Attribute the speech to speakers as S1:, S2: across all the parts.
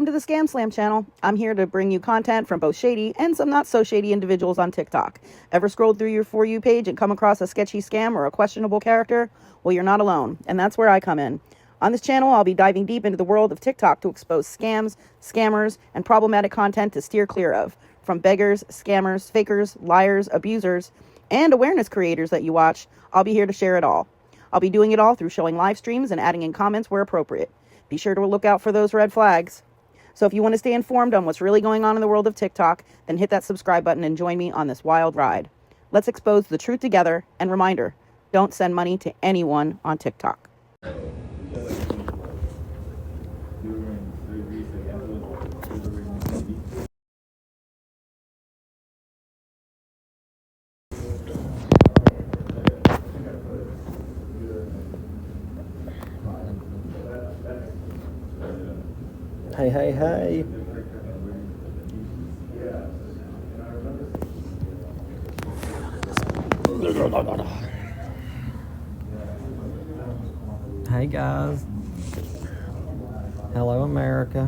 S1: to the Scamslam channel. I'm here to bring you content from both shady and some not so shady individuals on TikTok. Ever scrolled through your For You page and come across a sketchy scam or a questionable character? Well, you're not alone, and that's where I come in. On this channel, I'll be diving deep into the world of TikTok to expose scams, scammers, and problematic content to steer clear of. From beggars, scammers, fakers, liars, abusers, and awareness creators that you watch, I'll be here to share it all. I'll be doing it all through showing live streams and adding in comments where appropriate. Be sure to look out for those red flags. So if you want to stay informed on what's really going on in the world of TikTok, then hit that subscribe button and join me on this wild ride. Let's expose the truth together, and reminder, don't send money to anyone on TikTok.
S2: Hey, hey, hey. Hey, guys. Hello, America.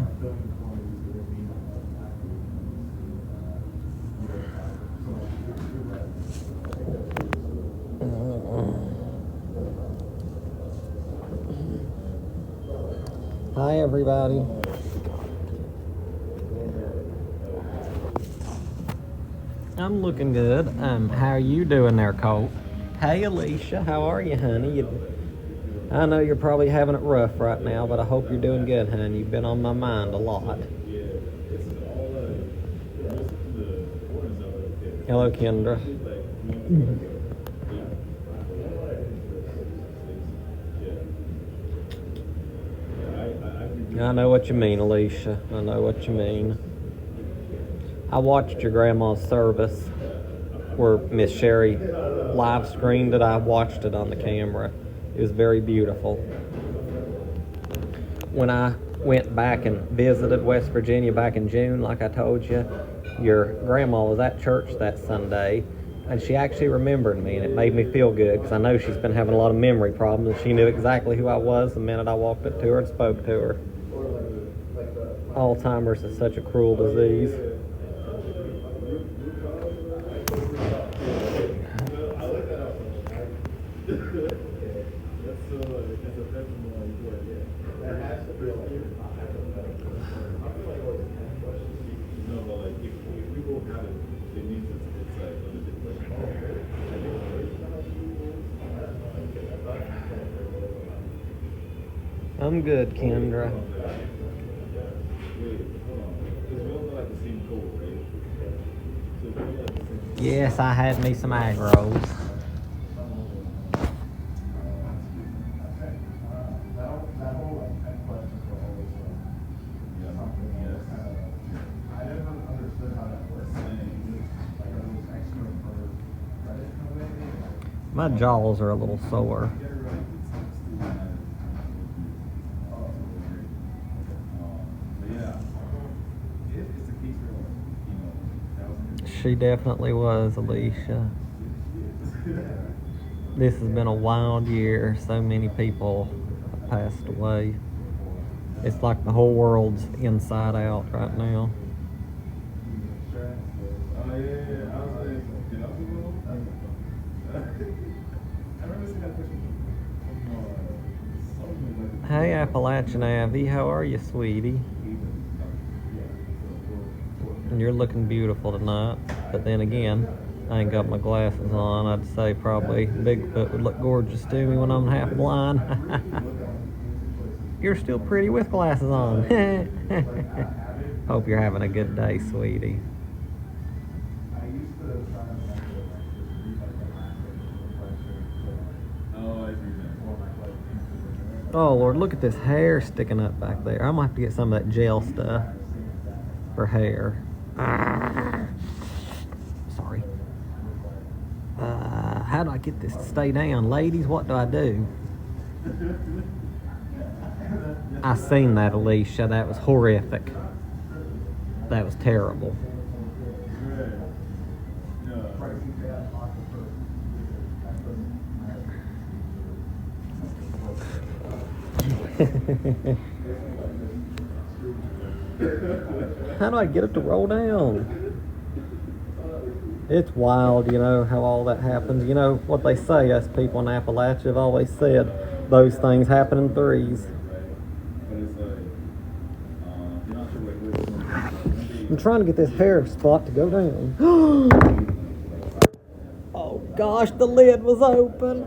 S2: Hi, everybody. I'm looking good. How are you doing there, Colt? Hey, Alicia. How are you, honey? I know you're probably having it rough right now, but I hope you're doing good, honey. You've been on my mind a lot. Hello, Kendra. I know what you mean, Alicia. I know what you mean. I watched your grandma's service where Miss Sherry live streamed it. I watched it on the camera. It was very beautiful. When I went back and visited West Virginia back in June, like I told you, your grandma was at church that Sunday, and she actually remembered me, and it made me feel good because I know she's been having a lot of memory problems, and she knew exactly who I was the minute I walked up to her and spoke to her. Alzheimer's is such a cruel disease. I'm good, Kendra. Yes, I had me some egg rolls. My jaws are a little sore. She definitely was, Alicia. This has been a wild year. So many people have passed away. It's like the whole world's inside out right now. Hey, Appalachian Avi, how are you, sweetie? And you're looking beautiful tonight. But then again, I ain't got my glasses on. I'd say probably Bigfoot would look gorgeous to me when I'm half blind. You're still pretty with glasses on. Hope you're having a good day, sweetie. Oh Lord, look at this hair sticking up back there. I'm gonna have to get some of that gel stuff for hair. Sorry. How do I get this to stay down? Ladies, what do I do? I seen that, Alicia. That was horrific. That was terrible. How do I get it to roll down? It's wild, how all that happens. You know what they say, us people in Appalachia have always said, those things happen in threes. I'm trying to get this hair spot to go down. Oh gosh, the lid was open.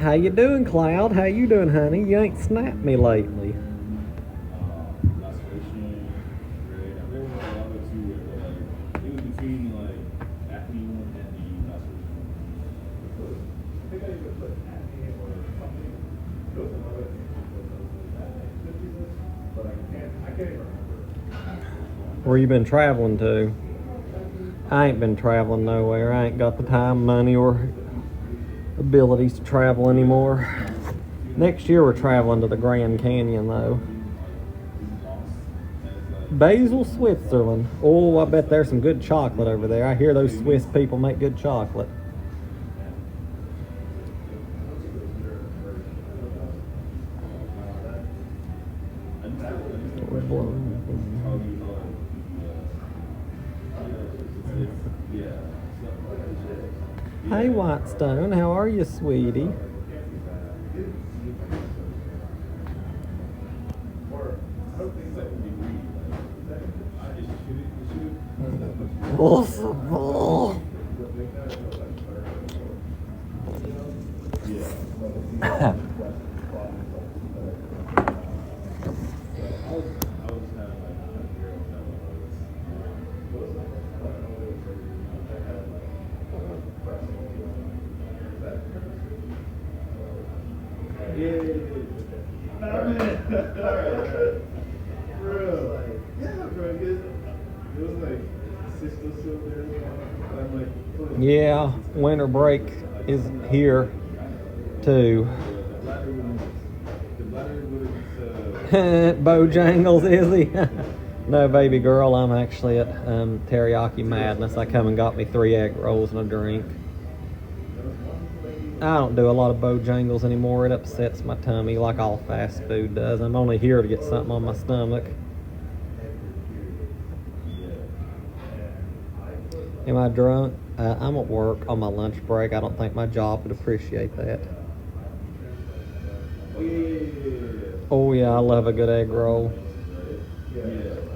S2: How you doing, Cloud? How you doing, honey? You ain't snapped me lately. Where you been traveling to? I ain't been traveling nowhere. I ain't got the time, money, or abilities to travel anymore. Next year we're traveling to the Grand Canyon though. Basel, Switzerland. Oh, I bet there's some good chocolate over there. I hear those Swiss people make good chocolate. Hey Whitestone, how are you, sweetie? Possible. Yeah, winter break is here too. Bojangles, is he? No, baby girl, I'm actually at Teriyaki Madness. I come and got me 3 egg rolls and a drink. I don't do a lot of Bojangles anymore. It upsets my tummy like all fast food does. I'm only here to get something on my stomach. Am I drunk? I'm at work on my lunch break. I don't think my job would appreciate that. Oh yeah, I love a good egg roll.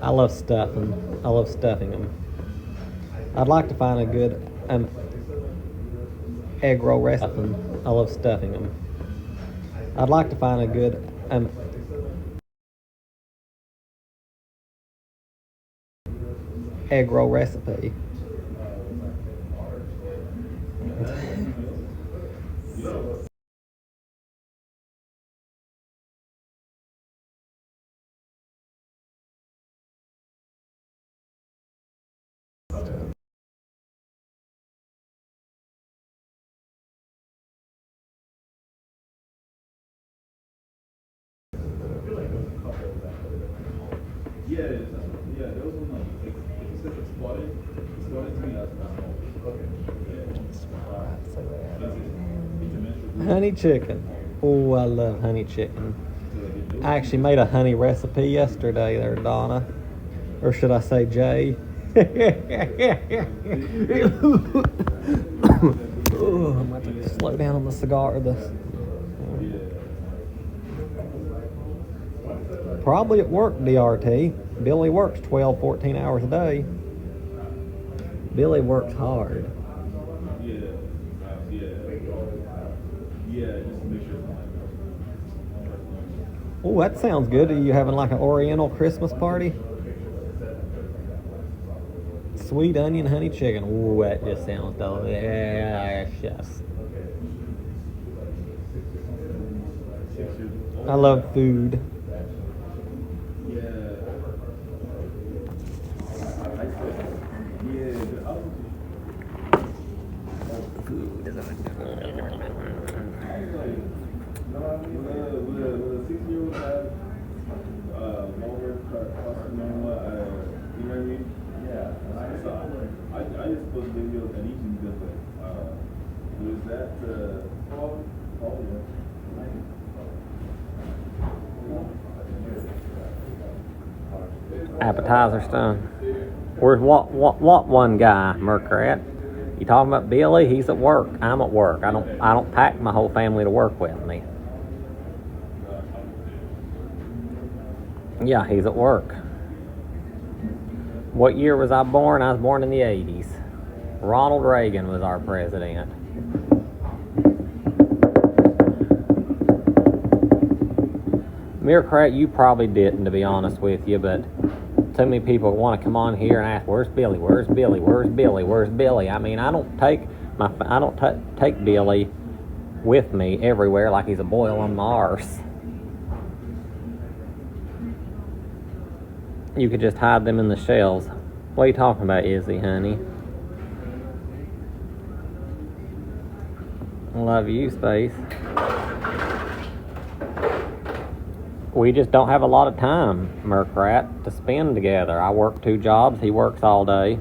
S2: I love stuffing. I love stuffing them. I'd like to find a good egg roll recipe. I love stuffing them. I'd like to find a good egg roll recipe. Honey chicken. Oh, I love honey chicken. I actually made a honey recipe yesterday there, Donna. Or should I say Jay? Oh, I'm going to have to slow down on the cigar. Probably at work, DRT. Billy works 12, 14 hours a day. Billy works hard. Oh, that sounds good. Are you having like an Oriental Christmas party? sweet onion honey chicken. Ooh, that just sounds delicious. I love food. Food is
S3: I just post videos and eating good, but was that Paul?
S2: appetizer's done. Where's what one guy, Mercrat? You talking about Billy? He's at work. I'm at work. I don't pack my whole family to work with me. Yeah, he's at work. What year was I born? I was born in the 80s. Ronald Reagan was our president. Mercrat, you probably didn't, to be honest with you, but too many people want to come on here and ask, "Where's Billy? Where's Billy? Where's Billy? Where's Billy?" I mean, I don't take Billy with me everywhere like he's a boil on my arse. You could just hide them in the shelves. What are you talking about, Izzy, honey? I love you, Space. We just don't have a lot of time, Mercrat, to spend together. I work 2 jobs. He works all day.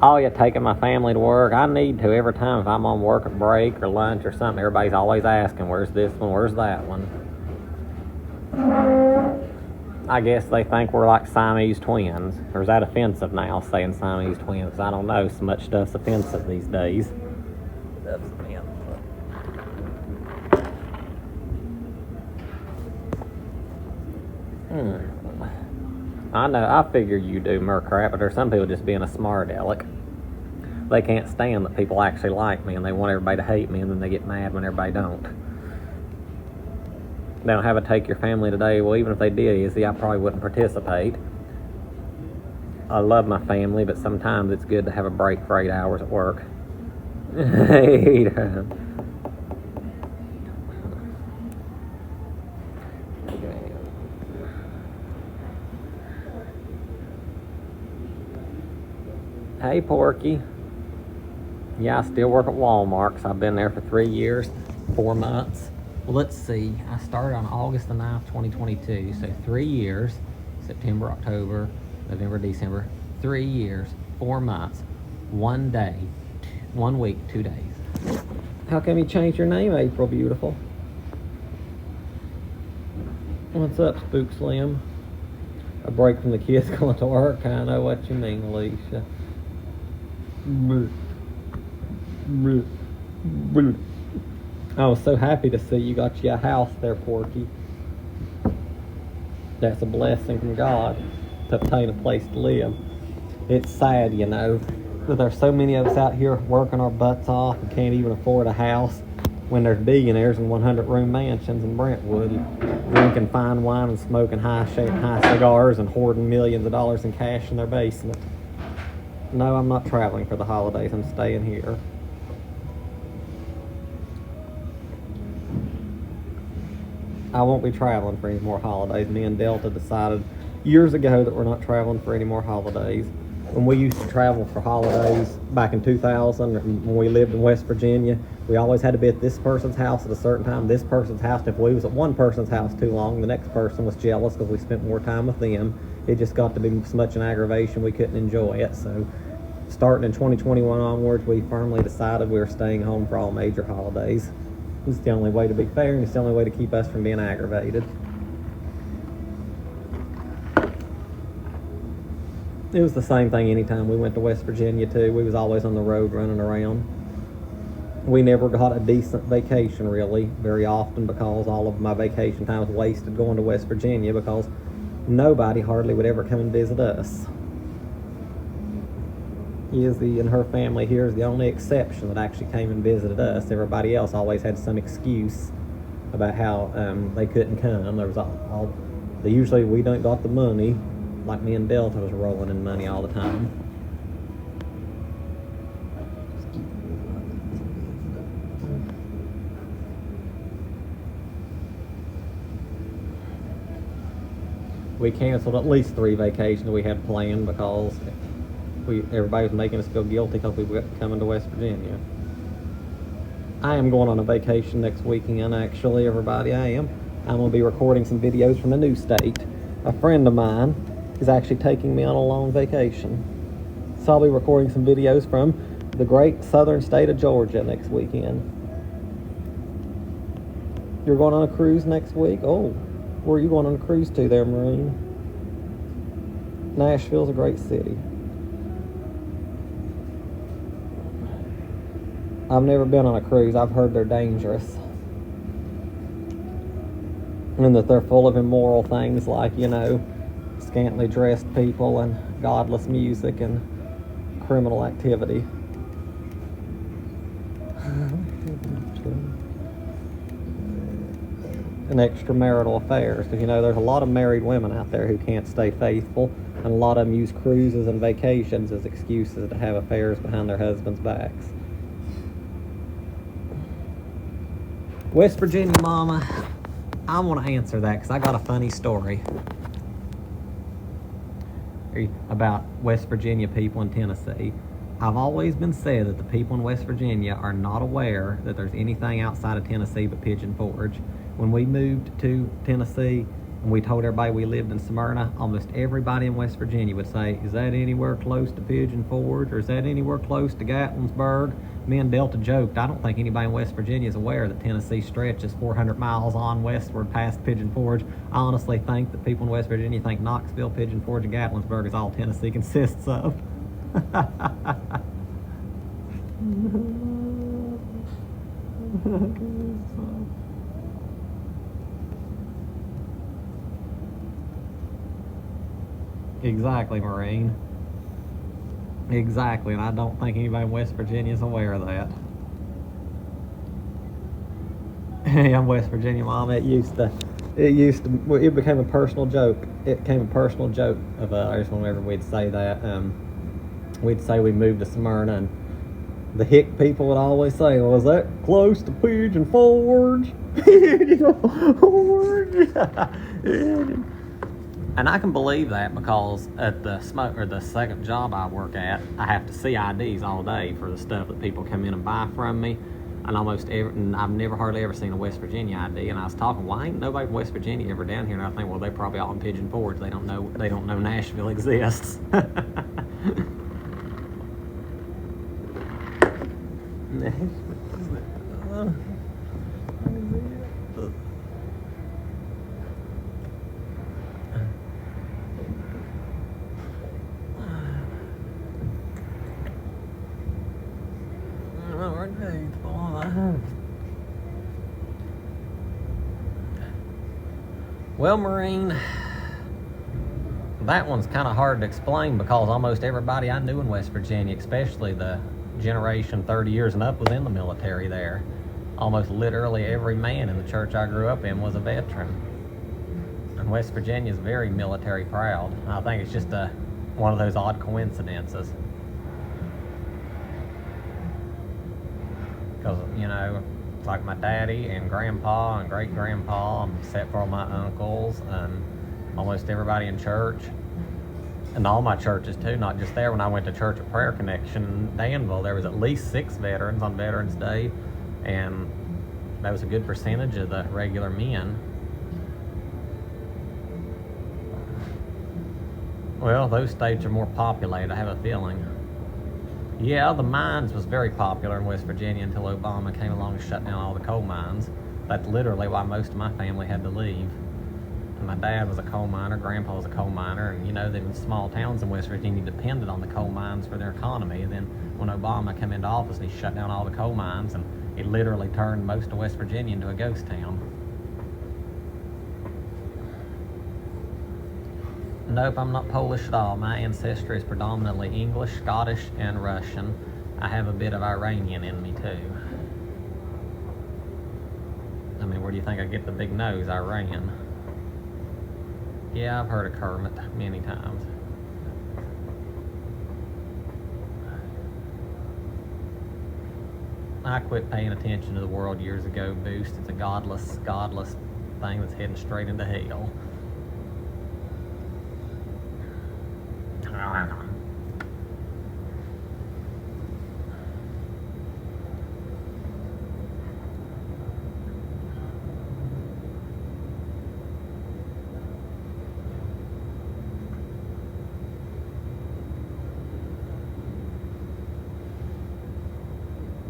S2: Oh, yeah, taking my family to work. I need to every time if I'm on work at break or lunch or something. Everybody's always asking, where's this one? Where's that one? I guess they think we're like Siamese twins. Or is that offensive now, saying Siamese twins? I don't know. So much stuff's offensive these days. That's offensive. I know, I figure you do, Mercrat, but there's some people just being a smart aleck. They can't stand that people actually like me, and they want everybody to hate me, and then they get mad when everybody don't. They don't have a take your family today. Well, even if they did, Izzy, I probably wouldn't participate. I love my family, but sometimes it's good to have a break for 8 hours at work. Hey, Porky. Yeah, I still work at Walmart, so I've been there for 3 years, 4 months. Well, let's see. I started on August the 9th, 2022, so 3 years. September, October, November, December. 3 years, 4 months, 1 day, 1 week, 2 days. How come you changed your name, April Beautiful? What's up, Spook Slim? A break from the kids going to work? I know what you mean, Alicia. I was so happy to see you got you a house there, Porky. That's a blessing from God to obtain a place to live. It's sad, you know, that there's so many of us out here working our butts off and can't even afford a house when there's billionaires in 100-room mansions in Brentwood drinking fine wine and smoking high cigars and hoarding millions of dollars in cash in their basement. No, I'm not traveling for the holidays. I'm staying here. I won't be traveling for any more holidays. Me and Delta decided years ago that we're not traveling for any more holidays. When we used to travel for holidays back in 2000, when we lived in West Virginia, we always had to be at this person's house at a certain time, this person's house. If we was at one person's house too long, the next person was jealous because we spent more time with them. It just got to be so much an aggravation we couldn't enjoy it. So starting in 2021 onwards, we firmly decided we were staying home for all major holidays. It's the only way to be fair, and it's the only way to keep us from being aggravated. It was the same thing anytime we went to West Virginia, too. We was always on the road running around. We never got a decent vacation, really, very often, because all of my vacation time was wasted going to West Virginia because nobody hardly would ever come and visit us. Izzy and her family here is the only exception that actually came and visited us. Everybody else always had some excuse about how they couldn't come. There was usually we don't got the money, like me and Delta was rolling in money all the time. we canceled at least 3 vacations we had planned because everybody was making us feel guilty because we were coming to West Virginia. I am going on a vacation next weekend, actually, everybody. I am. I'm going to be recording some videos from a new state. A friend of mine is actually taking me on a long vacation. So I'll be recording some videos from the great southern state of Georgia next weekend. You're going on a cruise next week? Oh, where are you going on a cruise to there, Marine? Nashville's a great city. I've never been on a cruise. I've heard they're dangerous. And that they're full of immoral things like, scantily dressed people and godless music and criminal activity. And extramarital affairs, because there's a lot of married women out there who can't stay faithful, and a lot of them use cruises and vacations as excuses to have affairs behind their husbands' backs. West Virginia mama, I want to answer that because I got a funny story about West Virginia people in Tennessee. I've always been said that the people in West Virginia are not aware that there's anything outside of Tennessee but Pigeon Forge. When we moved to Tennessee and we told everybody we lived in Smyrna, almost everybody in West Virginia would say, is that anywhere close to Pigeon Forge, or is that anywhere close to Gatlinburg? Me and Delta joked, I don't think anybody in West Virginia is aware that Tennessee stretches 400 miles on westward past Pigeon Forge. I honestly think that people in West Virginia think Knoxville, Pigeon Forge, and Gatlinburg is all Tennessee consists of. Exactly, Marine. Exactly, and I don't think anybody in West Virginia is aware of that. Hey, I'm West Virginia, Mom. It became a personal joke. It became a personal joke of ours whenever we'd say that. We'd say we moved to Smyrna, and the hick people would always say, well, is that close to Pigeon Forge? Pigeon Forge. And I can believe that because at the second job I work at, I have to see IDs all day for the stuff that people come in and buy from me. And I've never hardly ever seen a West Virginia ID. And I was talking, why ain't nobody from West Virginia ever down here? And I think, well, they're probably all in Pigeon Forge. They don't know Nashville exists. Well, Marine, that one's kind of hard to explain because almost everybody I knew in West Virginia, especially the generation 30 years and up, was in the military there. Almost literally every man in the church I grew up in was a veteran. And West Virginia is very military proud. I think it's just one of those odd coincidences. Because, like my daddy and grandpa and great-grandpa, except for my uncles and almost everybody in church, and all my churches too, not just there. When I went to Church of Prayer Connection in Danville, there was at least 6 veterans on Veterans Day, and that was a good percentage of the regular men. Well, those states are more populated, I have a feeling. Yeah, the mines was very popular in West Virginia until Obama came along and shut down all the coal mines. That's literally why most of my family had to leave. And my dad was a coal miner, grandpa was a coal miner, and them small towns in West Virginia depended on the coal mines for their economy. And then when Obama came into office, he shut down all the coal mines, and he literally turned most of West Virginia into a ghost town. Nope, I'm not Polish at all. My ancestry is predominantly English, Scottish, and Russian. I have a bit of Iranian in me, too. I mean, where do you think I get the big nose? Iran. Yeah, I've heard of Kermit many times. I quit paying attention to the world years ago, Boost. It's a godless thing that's heading straight into hell.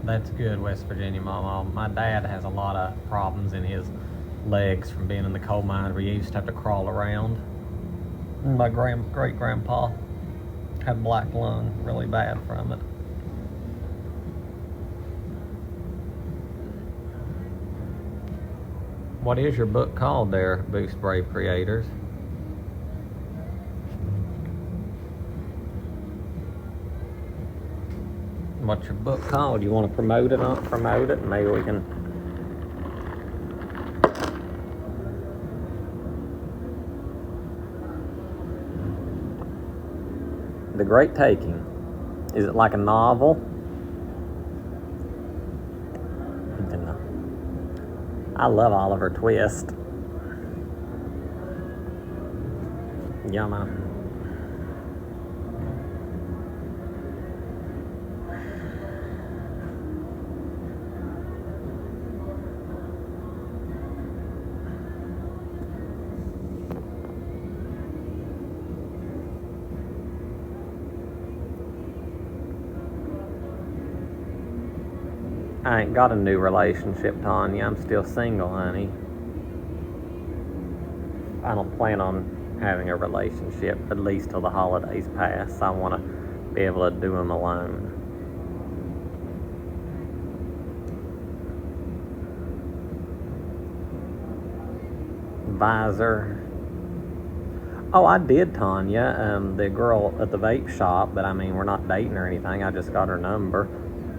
S2: That's good, West Virginia Mama. My dad has a lot of problems in his legs from being in the coal mine where he used to have to crawl around. And my great grandpa had black lung really bad from it. What is your book called there, Boost Brave Creators? What's your book called? You want to promote it? Promote it, and maybe we can. The Great Taking. Is it like a novel? I love Oliver Twist. Yumma. I ain't got a new relationship, Tanya. I'm still single, honey. I don't plan on having a relationship, at least till the holidays pass. I want to be able to do them alone. Visor. Oh, I did, Tanya. The girl at the vape shop, but I mean, we're not dating or anything. I just got her number.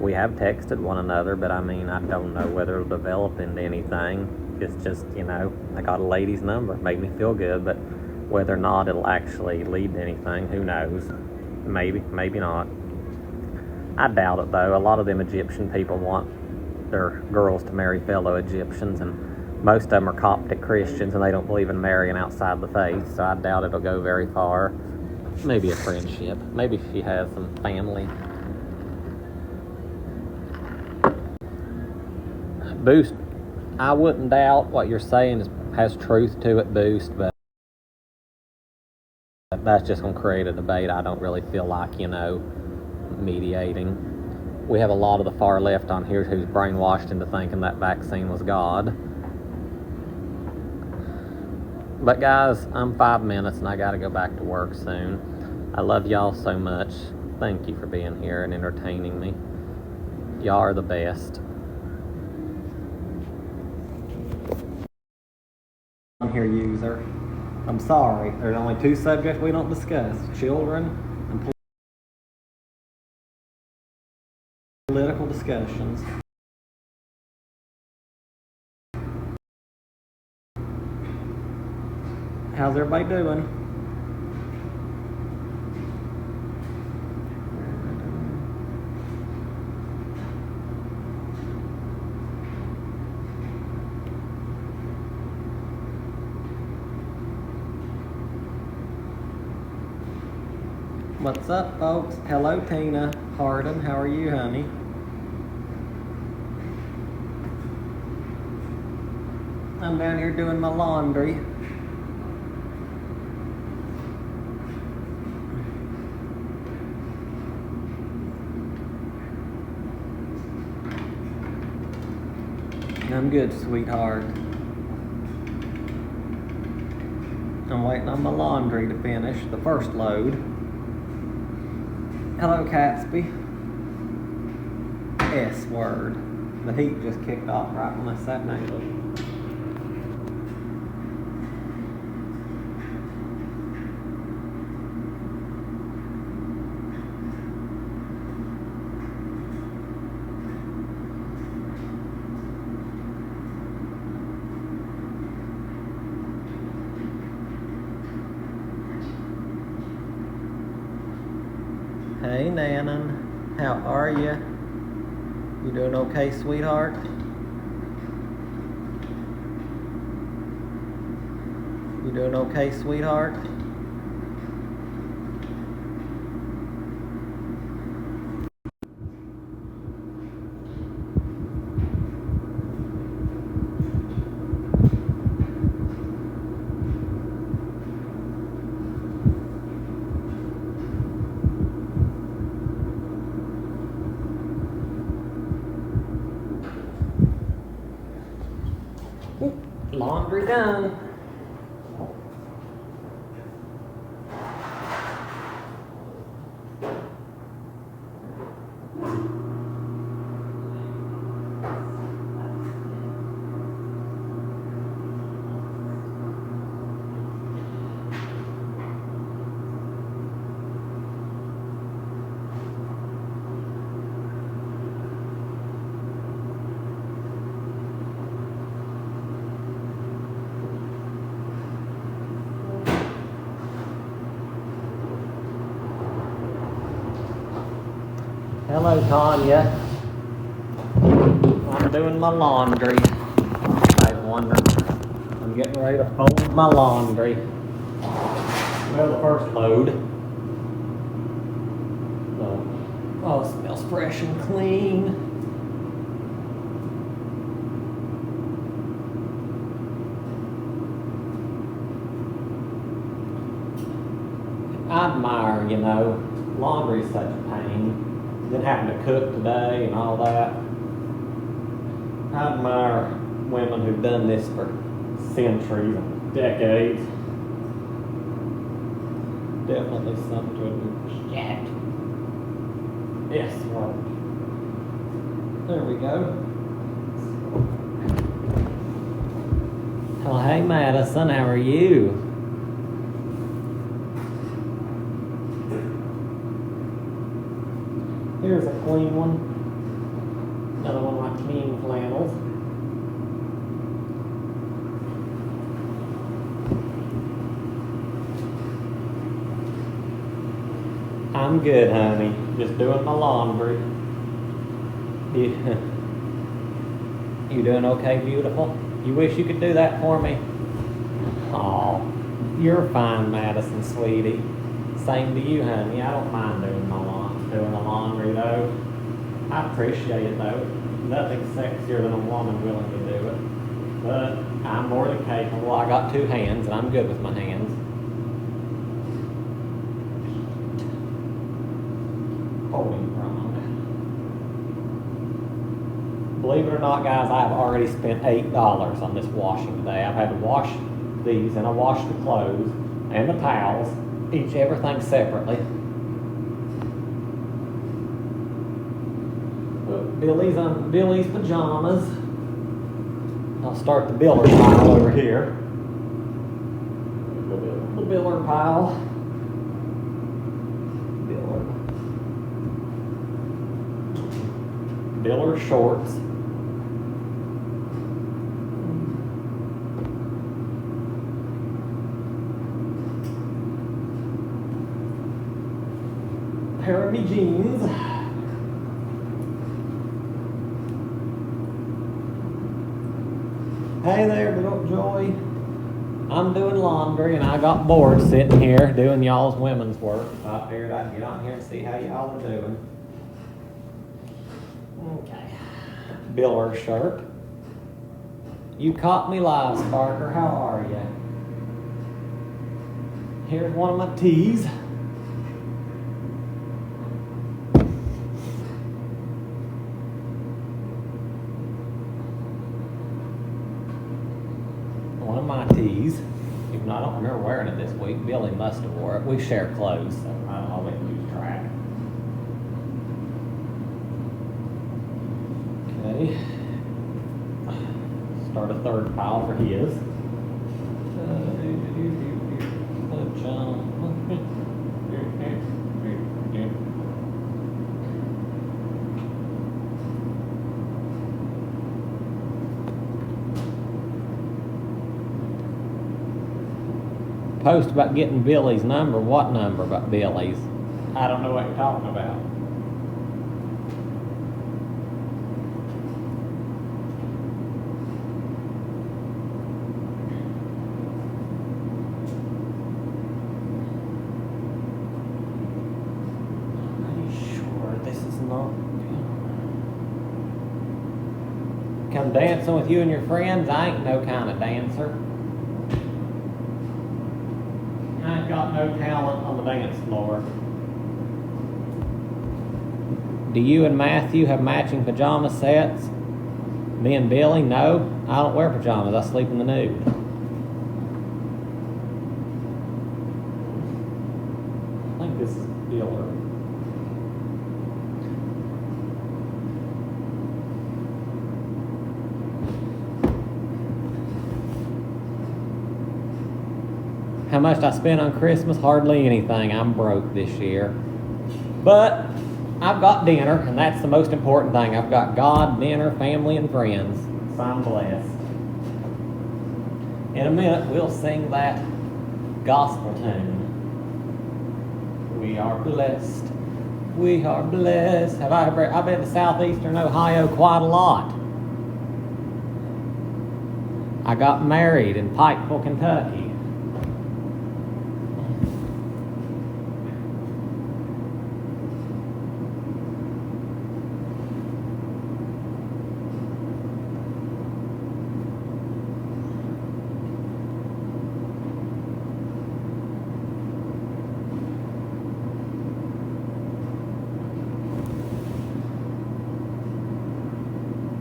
S2: We have texted one another, but I mean, I don't know whether it'll develop into anything. It's just, I got a lady's number. It made me feel good, but whether or not it'll actually lead to anything, who knows? Maybe, maybe not. I doubt it, though. A lot of them Egyptian people want their girls to marry fellow Egyptians, and most of them are Coptic Christians, and they don't believe in marrying outside the faith, so I doubt it'll go very far. Maybe a friendship. Maybe she has some family. Boost, I wouldn't doubt what you're saying has truth to it, Boost, but that's just going to create a debate. I don't really feel like, mediating. We have a lot of the far left on here who's brainwashed into thinking that vaccine was God. But guys, I'm 5 minutes and I got to go back to work soon. I love y'all so much. Thank you for being here and entertaining me. Y'all are the best. I'm here, user. I'm sorry. There's only 2 subjects we don't discuss: children and political discussions. How's everybody doing? What's up, folks? Hello, Tina Harden. How are you, honey? I'm down here doing my laundry. I'm good, sweetheart. I'm waiting on my laundry to finish the first load. Hello, Catsby. S word. The heat just kicked off right when I sat down. Hey, Nanan, how are you? You doing okay, sweetheart? You doing okay, sweetheart? laundry done. Hello, Tanya. I'm doing my laundry. I wonder. I'm getting ready to fold my laundry. Well, the first load. Oh, it smells fresh and clean. I admire, laundry's such a pain. Then having to cook today and all that. I admire women who've done this for centuries and decades. Definitely something to appreciate. Yes, right. There we go. Oh, hey Madison, how are you? Here's a clean one. Another one of my clean flannels. I'm good, honey. Just doing my laundry. You doing okay, beautiful? You wish you could do that for me? Aw, you're fine, Madison, sweetie. Same to you, honey. I don't mind doing the laundry, though. I appreciate it, though. Nothing's sexier than a woman willing to do it. But I'm more than capable. I got 2 hands, and I'm good with my hands. Folding wrong. Believe it or not, guys, I've already spent $8 on this washing today. I've had to wash these, and I washed the clothes and the towels, everything separately. Billy's pajamas. I'll start the Biller pile over here. The Biller pile. Biller shorts. Pair of me jeans. Hey there, little Joy. I'm doing laundry, and I got bored sitting here doing y'all's women's work. I figured I'd get on here and see how y'all are doing. Okay. Biller shirt. You caught me live, Sparker. How are you? Here's one of my tees. One of my tees. Even though I don't remember wearing it this week. Billy must have wore it. We share clothes, so I don't always lose track. Okay. Start a third pile for his. Post about getting Billy's number. What number about Billy's? I don't know what you're talking about. Are you sure this is not? Come dancing with you and your friends? I ain't no kind of dancer. I ain't got no talent on the dance floor. Do you and Matthew have matching pajama sets? Me and Billy? No, I don't wear pajamas. I sleep in the nude. this is Biller. How much I spent on Christmas? Hardly anything. I'm broke this year. But I've got dinner, and that's the most important thing. I've got God, dinner, family, and friends. So I'm blessed. In a minute, we'll sing that gospel tune. We are blessed. We are blessed. I've been to southeastern Ohio quite a lot. I got married in Pikeville, Kentucky.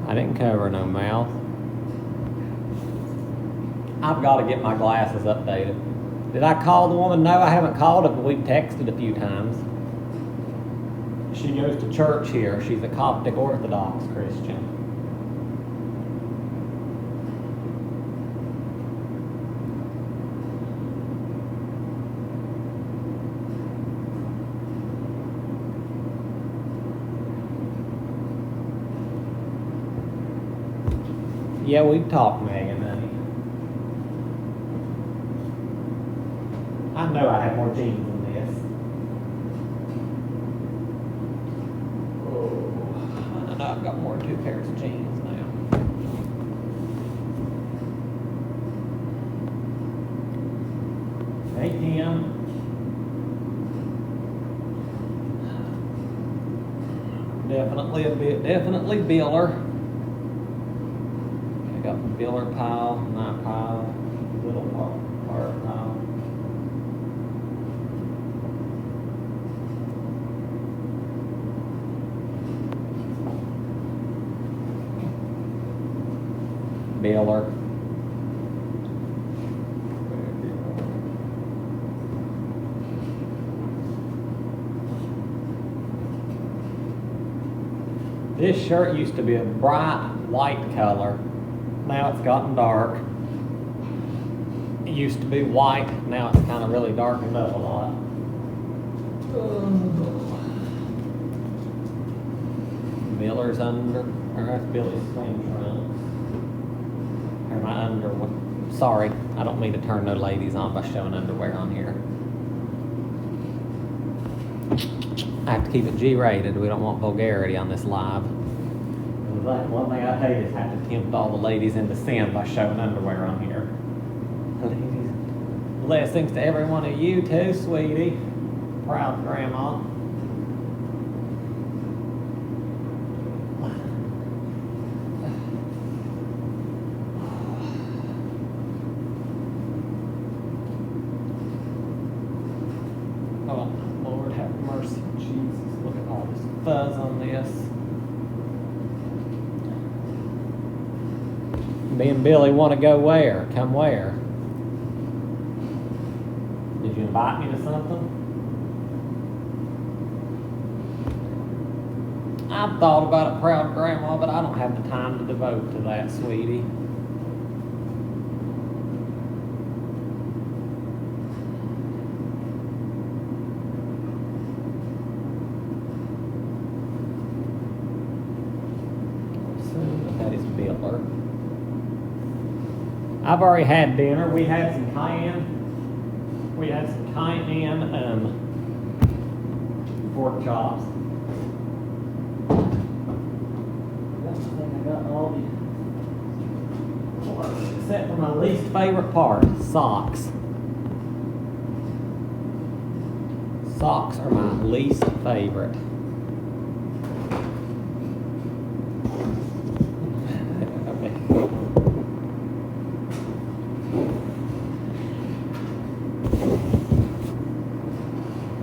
S2: I didn't cover no mouth. I've got to get my glasses updated. Did I call the woman? No, I haven't called her, but we've texted a few times. She goes to church here. She's a Coptic Orthodox Christian. Yeah, we've talked, Megan, honey. I know I have more jeans than this. Oh, I know I've got more than 2 pairs of jeans now. Hey, Tim. Definitely Biller. Got Biller pile, night pile, little part pile. Biller. This shirt used to be a bright white color. Now it's gotten dark. It used to be white, now it's kind of really darkened up a lot. Biller's under, or that's Billy's swing trunks. Or my underwear. Sorry, I don't mean to turn no ladies on by showing underwear on here. I have to keep it G-rated. We don't want vulgarity on this live. One thing I hate is have to tempt all the ladies into sin by showing underwear on here. Ladies, blessings to every one of you too, sweetie. Proud grandma. Oh, Lord have mercy, Jesus. Look at all this fuzz on this. Me and Billy want to go where? Come where? Did you invite me to something? I've thought about it, proud grandma, but I don't have the time to devote to that, sweetie. So that is Biller. I've already had dinner. We had some cayenne pork chops. That's the thing, I got all the, except for my least favorite part, socks. Socks are my least favorite.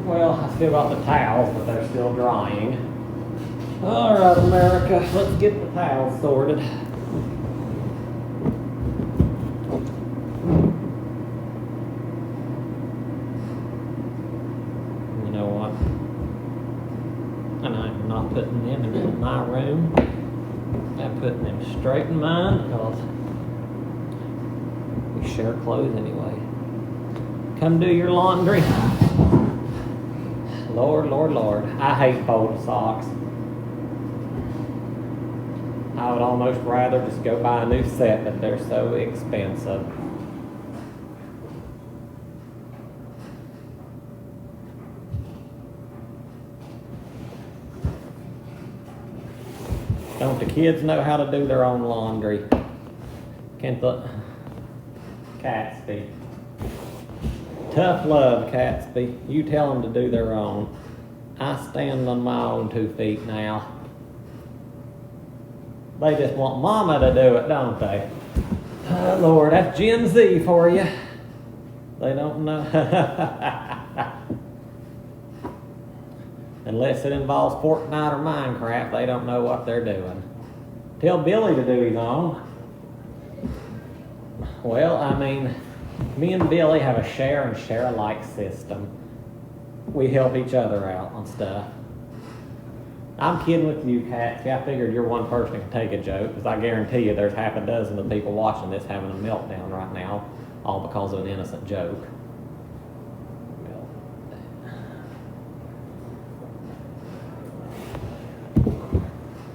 S2: Well, I still got the towels, but they're still drying. All right, America, let's get the towels sorted. You know And I'm not putting them in my room. I'm putting them straight in mine because we share clothes anyway. Come do your laundry. Lord, Lord, Lord. I hate folding socks. I would almost rather just go buy a new set, but they're so expensive. Don't the kids know how to do their own laundry? Can't the Catsby? Tough love, Catsby. You tell them to do their own. I stand on my own 2 feet now. They just want mama to do it, don't they? Lord, that's Gen Z for you. They don't know. Unless it involves Fortnite or Minecraft, they don't know what they're doing. Tell Billy to do his own. Well, I mean, me and Billy have a share and share alike system. We help each other out on stuff. I'm kidding with you, Kat. I figured you're one person who can take a joke, because I guarantee you there's half a dozen of people watching this having a meltdown right now, all because of an innocent joke.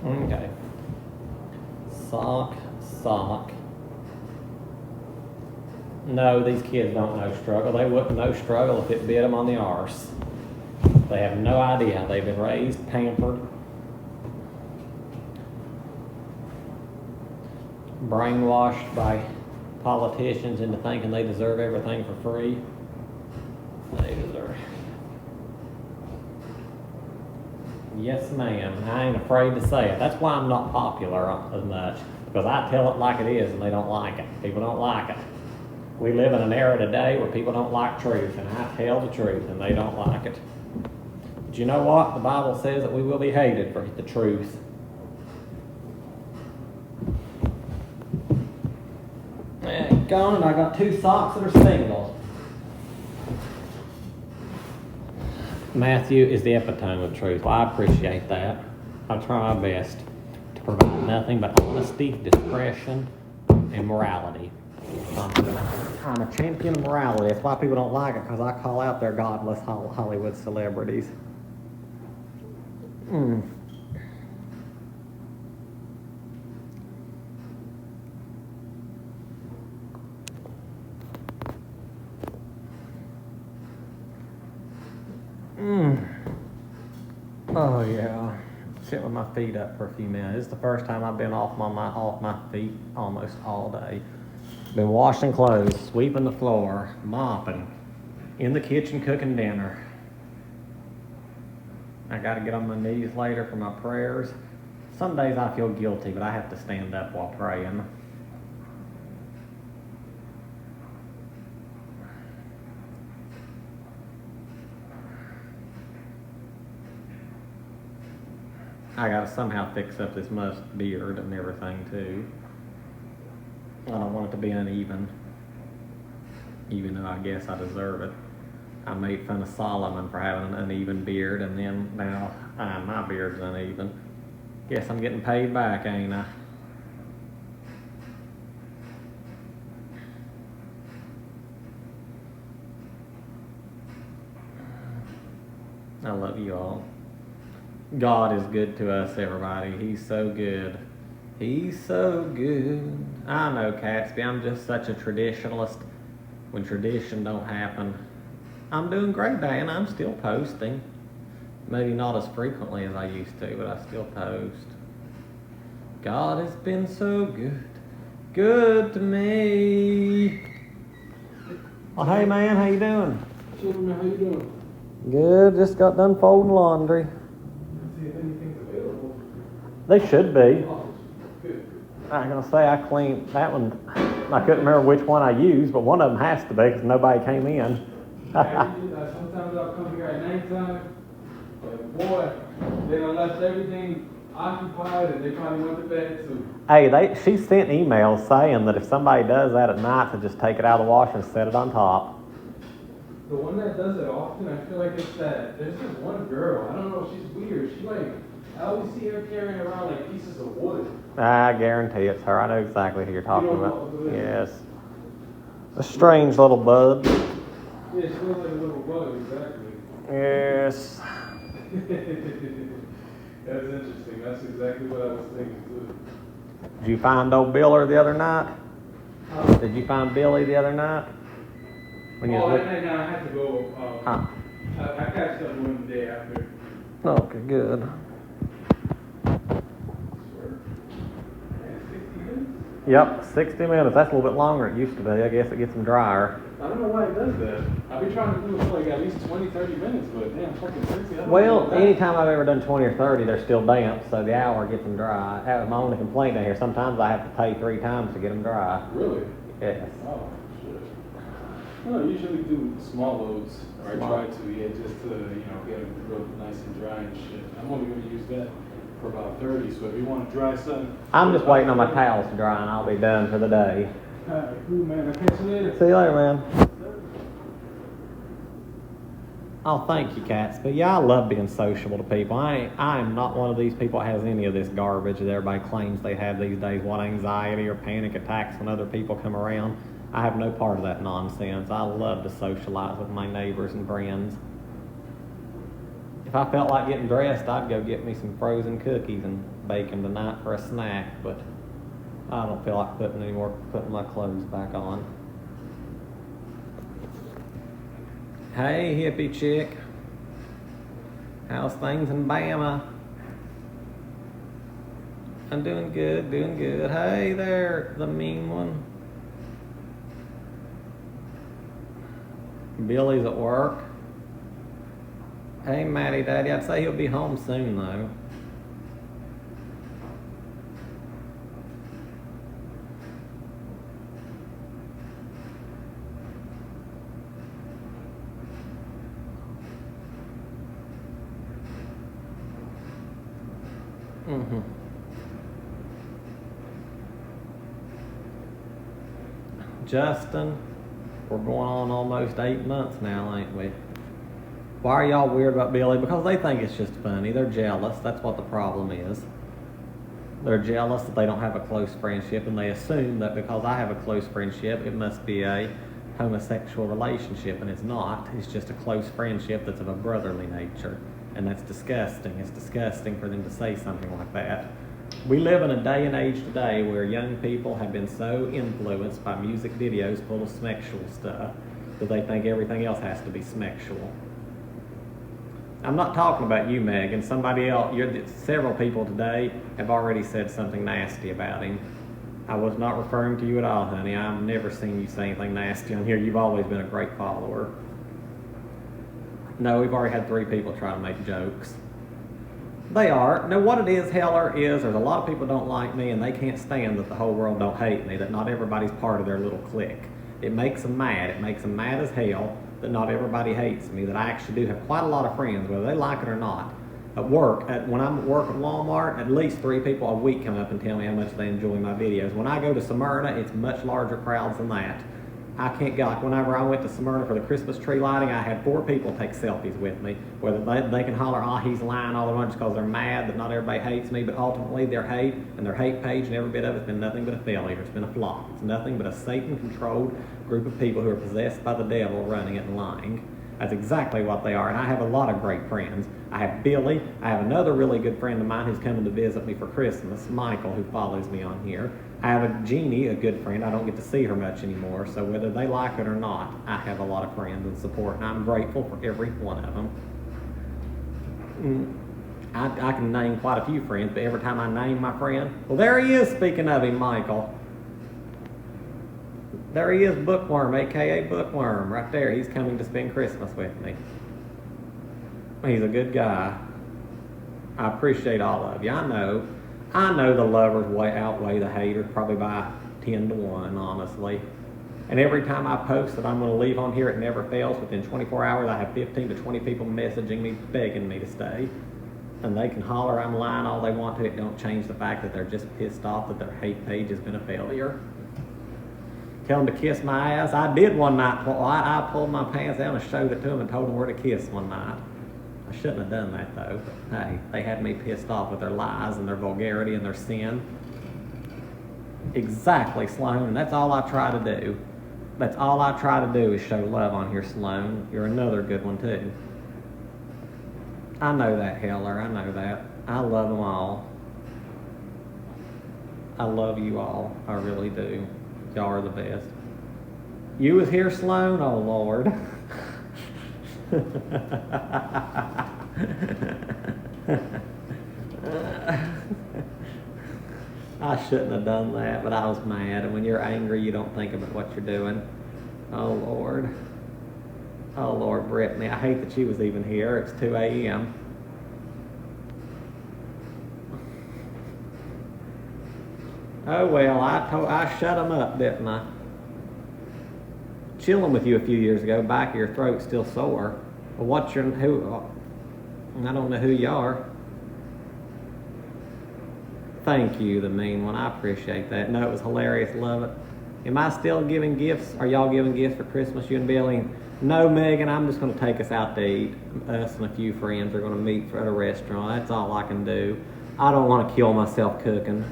S2: Okay. Sock. No, these kids don't know struggle. They wouldn't know struggle if it bit them on the arse. They have no idea. They've been raised, pampered, brainwashed by politicians into thinking they deserve everything for free. They deserve. Yes, ma'am. I ain't afraid to say it. That's why I'm not popular as much, because I tell it like it is and they don't like it. People don't like it. We live in an era today where people don't like truth, and I tell the truth and they don't like it. But you know what? The Bible says that we will be hated for the truth. Gone, and I got 2 socks that are single. Matthew is the epitome of truth. Well, I appreciate that. I try my best to provide nothing but honesty, discretion, and morality. I'm a champion of morality. That's why people don't like it, because I call out their godless Hollywood celebrities. Oh yeah, sit with my feet up for a few minutes. It's the first time I've been off my feet almost all day. Been washing clothes, sweeping the floor, mopping, in the kitchen cooking dinner. I got to get on my knees later for my prayers. Some days I feel guilty, but I have to stand up while praying. I gotta somehow fix up this beard and everything too. I don't want it to be uneven, even though I guess I deserve it. I made fun of Solomon for having an uneven beard, and then now my beard's uneven. Guess I'm getting paid back, ain't I? I love you all. God is good to us, everybody. He's so good. He's so good. I know, Catsby, I'm just such a traditionalist. When tradition don't happen, I'm doing great, Diana. I'm still posting. Maybe not as frequently as I used to, but I still post. God has been so good. Good to me. Well, hey, man, how you doing?
S4: Children, how you doing?
S2: Good. Just got done folding laundry. They should be. I'm going to say I cleaned that one. I couldn't remember which one I used, but one of them has to be because nobody came in.
S4: Sometimes I'll come here at nighttime, but boy, they done left everything occupied and they probably went to bed too.
S2: Hey, she sent emails saying that if somebody does that at night, to just take it out of the washer and set it on top.
S4: The one that does it often, I feel like it's that, there's this one girl, I don't know, she's weird. She like, I always see her carrying around like pieces of wood.
S2: I guarantee it's her. I know exactly who you're talking
S4: You know
S2: about.
S4: who it is?
S2: Yes. A strange little bud.
S4: Yeah, she looks like a little bug, exactly.
S2: Yes.
S4: That's interesting. That's exactly what I was thinking too.
S2: Did you find old Biller the other night?
S4: Huh?
S2: Did you find Billy the other night? When you
S4: Oh,
S2: was
S4: and I had to go.
S2: Huh.
S4: I catched up one day after.
S2: Okay, good.
S4: Swear. Man, 60 minutes?
S2: Yep, 60 minutes. That's a little bit longer than it used to be. I guess it gets them drier.
S4: I don't know why it does that. I've been trying to do it for like at least 20, 30 minutes, but damn, fucking 60. I don't
S2: Well,
S4: know that.
S2: anytime I've ever done 20 or 30, they're still damp, so the hour gets them dry. That's my only complaint down here. Sometimes I have to pay 3 times to get them dry.
S4: Really?
S2: Yes.
S4: Oh, shit. No, I usually do small loads, or I
S2: Small.
S4: try to, yeah, just to, get them real nice and dry and shit. I'm only going to use that for about 30, so if you want to dry something.
S2: I'm just waiting on my towels to dry and I'll be done for the day.
S4: Alright, cool, man. I'll catch you later.
S2: See you later, man. Oh, thank you, Cats. But yeah, I love being sociable to people. I am not one of these people that has any of this garbage that everybody claims they have these days. What anxiety or panic attacks when other people come around. I have no part of that nonsense. I love to socialize with my neighbors and friends. If I felt like getting dressed, I'd go get me some frozen cookies and bake them tonight for a snack. But I don't feel like putting my clothes back on. Hey, hippie chick. How's things in Bama? I'm doing good, doing good. Hey there, the mean one. Billy's at work. Hey, Matty Daddy. I'd say he'll be home soon, though. Mm-hmm. Justin, we're going on almost 8 months now, ain't we? Why are y'all weird about Billy? Because they think it's just funny. They're jealous. That's what the problem is. They're jealous that they don't have a close friendship, and they assume that because I have a close friendship, it must be a homosexual relationship, and it's not. It's just a close friendship that's of a brotherly nature. And that's disgusting. It's disgusting for them to say something like that. We live in a day and age today where young people have been so influenced by music videos full of sexual stuff that they think everything else has to be sexual. I'm not talking about you, Megan. Somebody else, several people today have already said something nasty about him. I was not referring to you at all, honey. I've never seen you say anything nasty on here. You've always been a great follower. No, we've already had 3 people try to make jokes. They are. Now, what it is, Heller, is there's a lot of people don't like me, and they can't stand that the whole world don't hate me, that not everybody's part of their little clique. It makes them mad. It makes them mad as hell that not everybody hates me, that I actually do have quite a lot of friends, whether they like it or not. At work, when I'm at work at Walmart, at least 3 people a week come up and tell me how much they enjoy my videos. When I go to Smyrna, it's much larger crowds than that. I can't go, like whenever I went to Smyrna for the Christmas tree lighting, I had 4 people take selfies with me. Whether they can holler, oh, he's lying all they want just because they're mad that not everybody hates me, but ultimately their hate and their hate page and every bit of it's been nothing but a failure. It's been a flop. It's nothing but a Satan-controlled group of people who are possessed by the devil running it and lying. That's exactly what they are, and I have a lot of great friends. I have Billy. I have another really good friend of mine who's coming to visit me for Christmas, Michael, who follows me on here. I have a Jeannie, a good friend. I don't get to see her much anymore, so whether they like it or not, I have a lot of friends and support, and I'm grateful for every one of them. I can name quite a few friends, but every time I name my friend, well, there he is, speaking of him, Michael. There he is, Bookworm, a.k.a. Bookworm, right there. He's coming to spend Christmas with me. He's a good guy. I appreciate all of you. I know the lovers way outweigh the haters, probably by 10 to 1, honestly. And every time I post that I'm going to leave on here, it never fails. Within 24 hours, I have 15 to 20 people messaging me, begging me to stay. And they can holler I'm lying all they want to. It don't change the fact that they're just pissed off that their hate page has been a failure. Tell them to kiss my ass. I did one night. Well, I pulled my pants down and showed it to them and told them where to kiss one night. I shouldn't have done that though. But hey, they had me pissed off with their lies and their vulgarity and their sin. Exactly, Sloan. And that's all I try to do. That's all I try to do is show love on here, Sloan. You're another good one too. I know that, Heller. I know that. I love them all. I love you all. I really do. Y'all are the best. You was here, Sloan? Oh, Lord. I shouldn't have done that, but I was mad. And when you're angry, you don't think about what you're doing. Oh, Lord. Oh, Lord, Brittany. I hate that she was even here. It's 2 a.m. Oh, well, I shut them up, didn't I? Chilling with you a few years ago, back of your throat still sore. Well, I don't know who you are. Thank you, the mean one. I appreciate that. No, it was hilarious. Love it. Am I still giving gifts? Are y'all giving gifts for Christmas, you and Billy? No, Megan, I'm just going to take us out to eat. Us and a few friends are going to meet at a restaurant. That's all I can do. I don't want to kill myself cooking.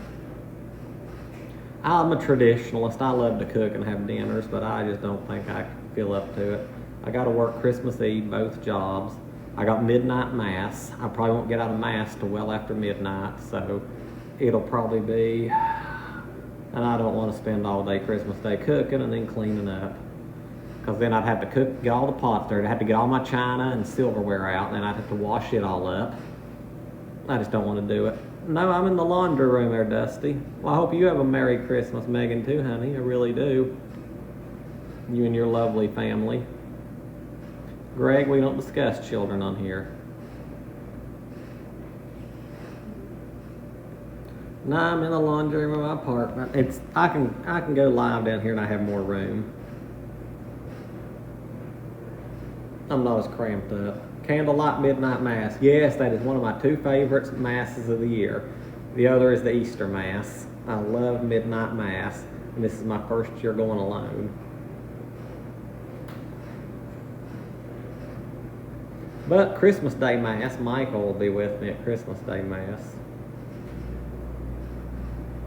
S2: I'm a traditionalist. I love to cook and have dinners, but I just don't think I can feel up to it. I got to work Christmas Eve, both jobs. I got midnight mass. I probably won't get out of mass till well after midnight, so it'll probably be, and I don't want to spend all day Christmas Day cooking and then cleaning up, because then I'd have to cook, get all the pots dirty. I'd have to get all my china and silverware out, and then I'd have to wash it all up. I just don't want to do it. No, I'm in the laundry room there, Dusty. Well, I hope you have a Merry Christmas, Megan, too, honey. I really do. You and your lovely family. Greg, we don't discuss children on here. No, I'm in the laundry room of my apartment. I can go live down here and I have more room. I'm not as cramped up. Candlelight Midnight Mass. Yes, that is one of my two favorite masses of the year. The other is the Easter Mass. I love Midnight Mass, and this is my first year going alone. But Christmas Day Mass, Michael will be with me at Christmas Day Mass.